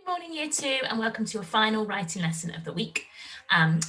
Good morning, Year 2, and welcome to your final writing lesson of the week.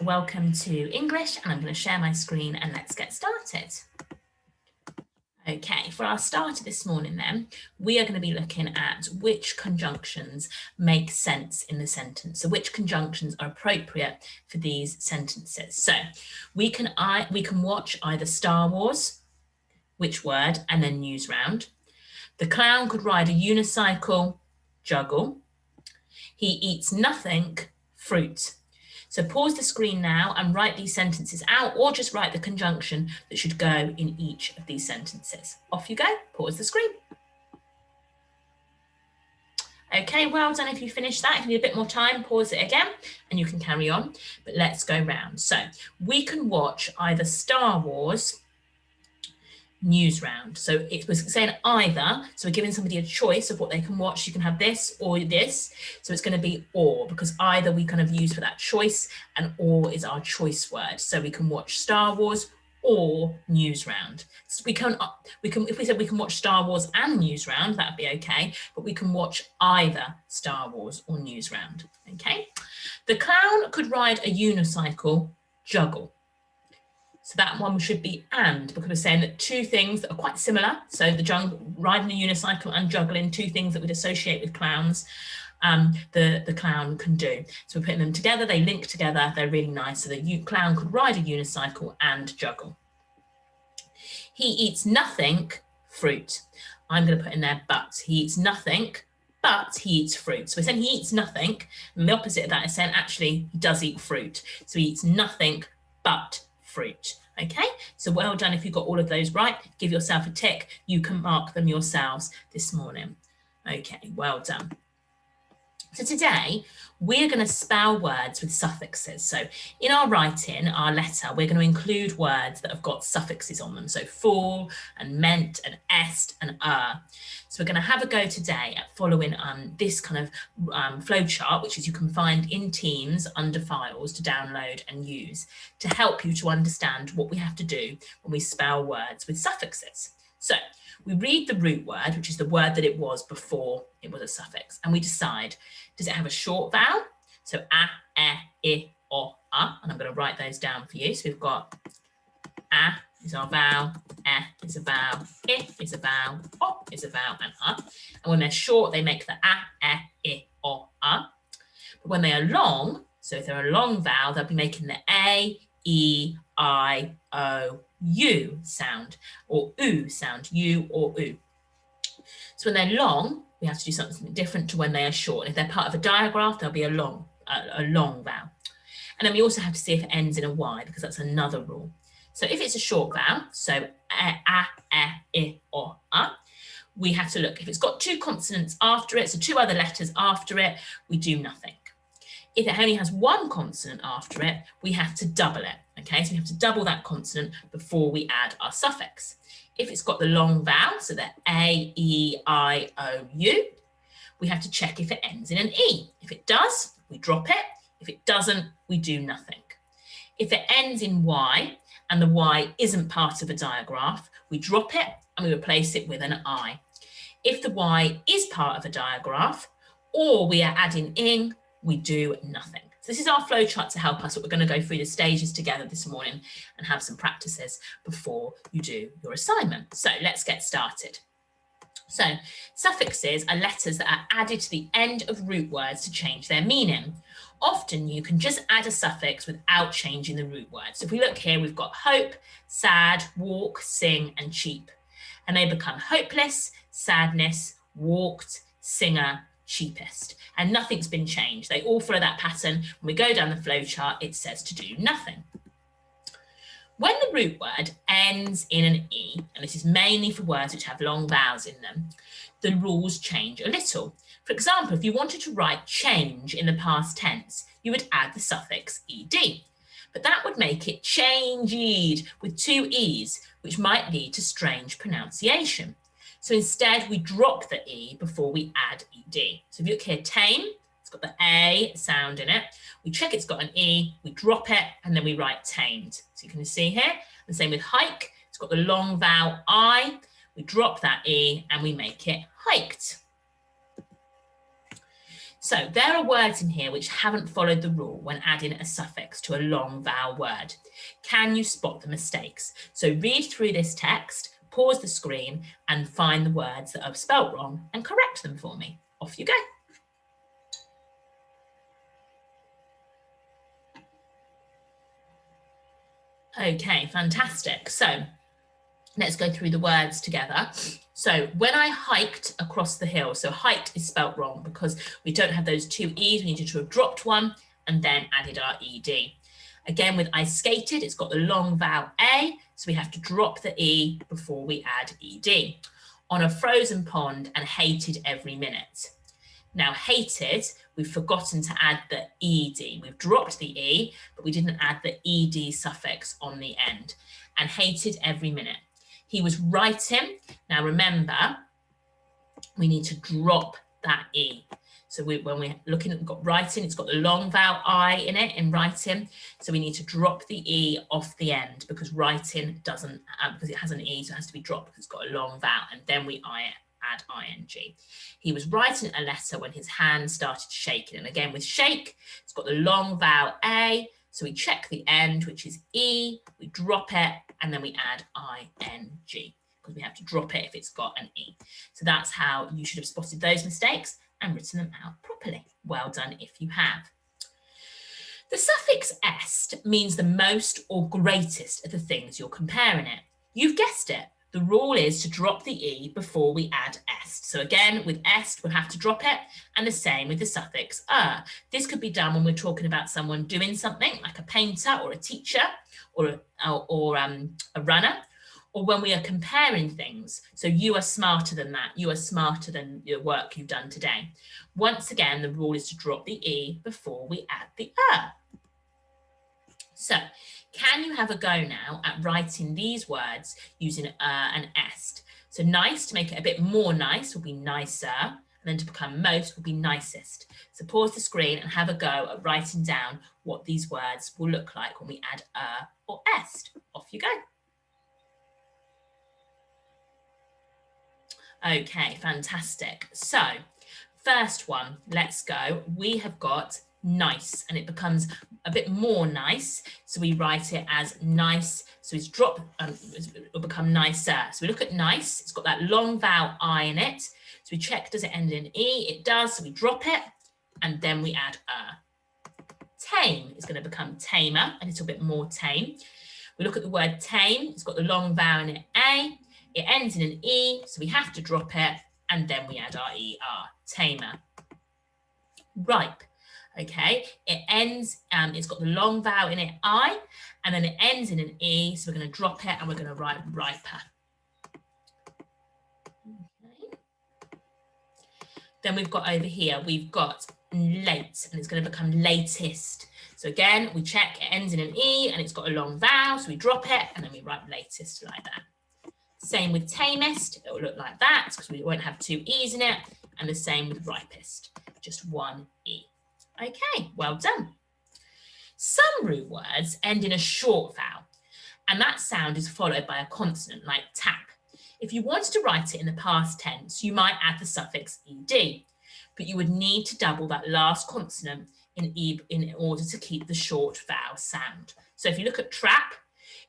Welcome to English, and I'm going to share my screen and let's get started. Okay, for our starter this morning then, we are going to be looking at which conjunctions make sense in the sentence. So which conjunctions are appropriate for these sentences. So we can watch either Star Wars, which word, and then news round. The clown could ride a unicycle, juggle. He eats nothing, fruit. So pause the screen now and write these sentences out, or just write the conjunction that should go in each of these sentences. Off you go, pause the screen. Okay, well done if you finished that. If you need a bit more time, pause it again and you can carry on. But let's go round. So we can watch either Star Wars, news round. So it was saying either, so we're giving somebody a choice of what they can watch. You can have this or this, so it's going to be or, because either we kind of use for that choice, and or is our choice word. So we can watch Star Wars or news round. So we can if we said we can watch Star Wars and news round, that'd be okay, but we can watch either Star Wars or news round. Okay, the clown could ride a unicycle, juggle. So that one should be and, because we're saying that two things that are quite similar. So riding a unicycle and juggling, two things that we'd associate with clowns, the clown can do. So we're putting them together, they link together, they're really nice. So the clown could ride a unicycle and juggle. He eats nothing, fruit. I'm going to put in there but. He eats nothing, but he eats fruit. So we're saying he eats nothing, and the opposite of that is saying actually he does eat fruit. So he eats nothing but fruit. Okay, so well done if you got all of those right. Give yourself a tick. You can mark them yourselves this morning. Okay, well done. So today we're going to spell words with suffixes. So in our writing, our letter, we're going to include words that have got suffixes on them. So full and meant and est and So we're going to have a go today at following this kind of flow chart, which is you can find in Teams under files to download and use to help you to understand what we have to do when we spell words with suffixes. So we read the root word, which is the word that it was before it was a suffix, and we decide, does it have a short vowel? So a, e, I, and I'm going to write those down for you. So we've got a is our vowel, e is a vowel, I is a vowel, o is a vowel, and And when they're short, they make the a, e, I, But when they are long, so if they're a long vowel, they'll be making the a, e, I, o, u sound, or oo sound, u or oo. So when they're long, we have to do something different to when they are short. If they're part of a digraph, there'll be a long vowel. And then we also have to see if it ends in a Y, because that's another rule. So if it's a short vowel, so a, I, or we have to look. If it's got two consonants after it, so two other letters after it, we do nothing. If it only has one consonant after it, we have to double it. Okay, so we have to double that consonant before we add our suffix. If it's got the long vowel, so the A, E, I, O, U, we have to check if it ends in an E. If it does, we drop it. If it doesn't, we do nothing. If it ends in Y and the Y isn't part of a digraph, we drop it and we replace it with an I. If the Y is part of a digraph or we are adding in, we do nothing. So this is our flowchart to help us, but we're going to go through the stages together this morning and have some practices before you do your assignment. So let's get started. So suffixes are letters that are added to the end of root words to change their meaning. Often you can just add a suffix without changing the root word. So if we look here, we've got hope, sad, walk, sing, and cheap. And they become hopeless, sadness, walked, singer, cheapest. And nothing's been changed. They all follow that pattern. When we go down the flow chart, it says to do nothing. When the root word ends in an E, and this is mainly for words which have long vowels in them, the rules change a little. For example, if you wanted to write change in the past tense, you would add the suffix ed. But that would make it changed with two E's, which might lead to strange pronunciation. So instead, we drop the E before we add ed. So if you look here, tame, it's got the A sound in it. We check it's got an E, we drop it, and then we write tamed. So you can see here, the same with hike, it's got the long vowel I, we drop that E and we make it hiked. So there are words in here which haven't followed the rule when adding a suffix to a long vowel word. Can you spot the mistakes? So read through this text, pause the screen and find the words that are spelt wrong and correct them for me. Off you go. Okay, fantastic. So let's go through the words together. So when I hiked across the hill, so hiked is spelt wrong because we don't have those two E's. We needed to have dropped one and then added our ED. Again, with I skated, it's got the long vowel A, so we have to drop the E before we add ED. On a frozen pond and hated every minute. Now hated, we've forgotten to add the ED. We've dropped the E, but we didn't add the ED suffix on the end. And hated every minute. He was writing. Now remember, we need to drop that E. So when we're looking at writing, it's got the long vowel I in it in writing. So we need to drop the E off the end because writing doesn't, because it has an E, so it has to be dropped because it's got a long vowel, and then we add ing. He was writing a letter when his hand started shaking. And again, with shake, it's got the long vowel A. So we check the end, which is E, we drop it, and then we add ing, because we have to drop it if it's got an E. So that's how you should have spotted those mistakes and written them out properly. Well done if you have. The suffix est means the most or greatest of the things you're comparing it. You've guessed it. The rule is to drop the E before we add est. So again, with est, we'll have to drop it, and the same with the suffix This could be done when we're talking about someone doing something, like a painter or a teacher or a runner, or when we are comparing things. So you are smarter than that. You are smarter than the work you've done today. Once again, the rule is to drop the E before we add the So, can you have a go now at writing these words using and est? So nice, to make it a bit more nice, will be nicer, and then to become most will be nicest. So pause the screen and have a go at writing down what these words will look like when we add or est. Off you go. Okay, fantastic. So first one, let's go. We have got nice, and it becomes a bit more nice. So we write it as nice. So it's drop, it'll become nicer. So we look at nice, it's got that long vowel I in it. So we check, does it end in E? It does, so we drop it, and then we add Tame is going to become tamer, a little bit more tame. We look at the word tame, it's got the long vowel in it, A. It ends in an E, so we have to drop it, and then we add our ER, tamer. Ripe. Okay, it ends, it's got the long vowel in it, I, and then it ends in an E, so we're going to drop it and we're going to write riper. Okay. Then we've got over here, we've got late, and it's going to become latest. So again, we check, it ends in an E, and it's got a long vowel, so we drop it, and then we write latest like that. Same with tamest, it will look like that, because we won't have two E's in it, and the same with ripest, just one E. Okay, well done. Some root words end in a short vowel, and that sound is followed by a consonant like tap. If you wanted to write it in the past tense, you might add the suffix ed, but you would need to double that last consonant in order to keep the short vowel sound. So if you look at trap,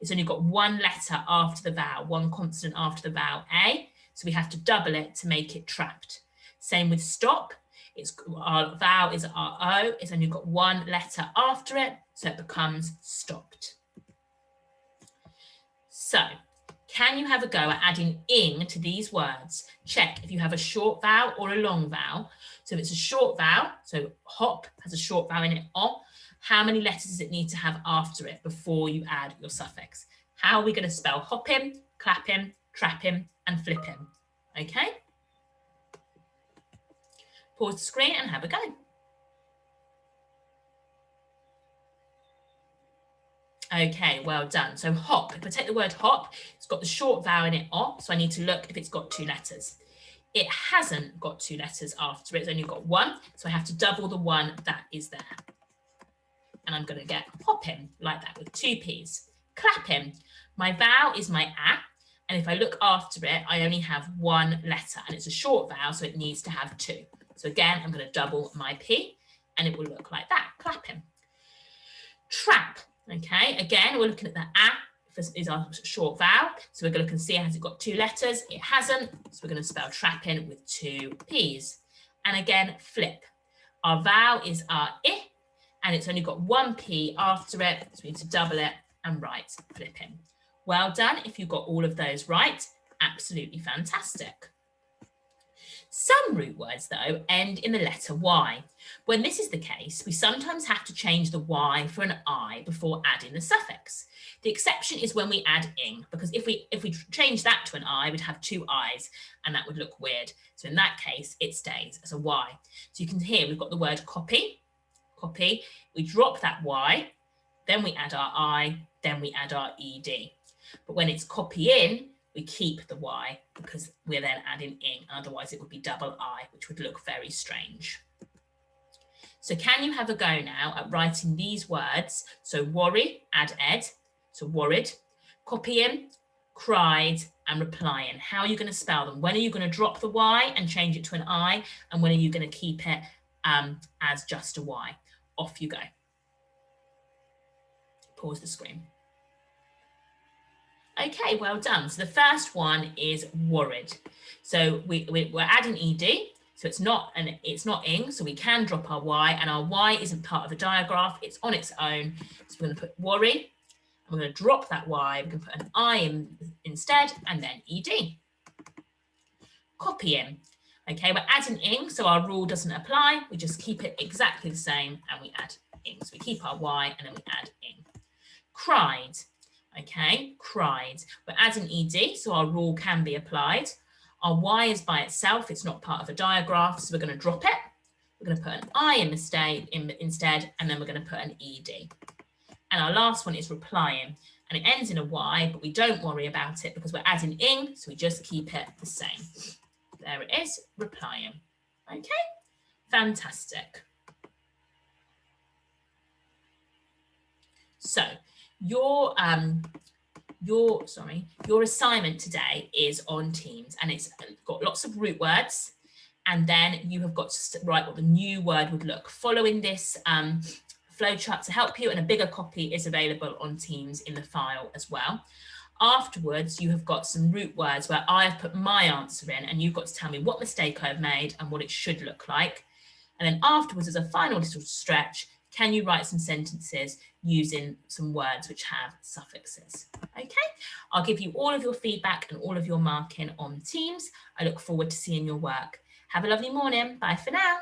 it's only got one letter after the vowel, one consonant after the vowel A, so we have to double it to make it trapped. Same with stop. Our vowel is our O, it's only got one letter after it, so it becomes stopped. So, can you have a go at adding ing to these words? Check if you have a short vowel or a long vowel. So if it's a short vowel, so hop has a short vowel in it, o, how many letters does it need to have after it before you add your suffix? How are we going to spell hopping, clapping, trapping, and flipping? Okay? Pause the screen and have a go. Okay, well done. So hop, if I take the word hop, it's got the short vowel in it, o, so I need to look if it's got two letters. It hasn't got two letters after it, it's only got one, so I have to double the one that is there. And I'm going to get hopping like that with two P's. Clapping, my vowel is my a, and if I look after it, I only have one letter, and it's a short vowel, so it needs to have two. So again, I'm going to double my P and it will look like that, clapping. Trap, okay, again, we're looking at the A is our short vowel. So we're going to look and see, has it got 2 letters? It hasn't. So we're going to spell trapping with 2 P's. And again, flip. Our vowel is our I, and it's only got 1 P after it. So we need to double it and write flipping. Well done if you got all of those right. Absolutely fantastic. Some root words, though, end in the letter Y. When this is the case, we sometimes have to change the Y for an I before adding the suffix. The exception is when we add ing, because if we change that to an I, we'd have 2 I's, and that would look weird. So in that case, it stays as a Y. So you can hear we've got the word copy, copy. We drop that Y, then we add our I, then we add our ed. But when it's copy in, we keep the Y because we're then adding ing, otherwise it would be double I, which would look very strange. So can you have a go now at writing these words? So worry, add ed, so worried, copy in, cried, and replying. How are you going to spell them? When are you going to drop the Y and change it to an I? And when are you going to keep it as just a Y? Off you go. Pause the screen. Okay, well done. So the first one is worried. So we're adding ed, so it's not ing, so we can drop our Y, and our Y isn't part of a diagraph, it's on its own. So we're going to put worry, and we're going to drop that Y, we're going to put an I in instead, and then ed. Copy in. Okay, we're adding ing, so our rule doesn't apply. We just keep it exactly the same, and we add ing. So we keep our Y, and then we add ing. Cried. Okay, cried. We're adding ed, so our rule can be applied. Our Y is by itself, it's not part of a diagraph, so we're going to drop it. We're going to put an I instead, and then we're going to put an ed. And our last one is replying, and it ends in a Y, but we don't worry about it because we're adding ing, so we just keep it the same. There it is, replying. Okay, fantastic. So your assignment today is on Teams, and it's got lots of root words, and then you have got to write what the new word would look following this flowchart to help you, and a bigger copy is available on Teams in the file as well. Afterwards, you have got some root words where I have put my answer in, and you've got to tell me what mistake I've made and what it should look like. And then afterwards, as a final little stretch, can you write some sentences using some words which have suffixes? Okay, I'll give you all of your feedback and all of your marking on Teams. I look forward to seeing your work. Have a lovely morning. Bye for now.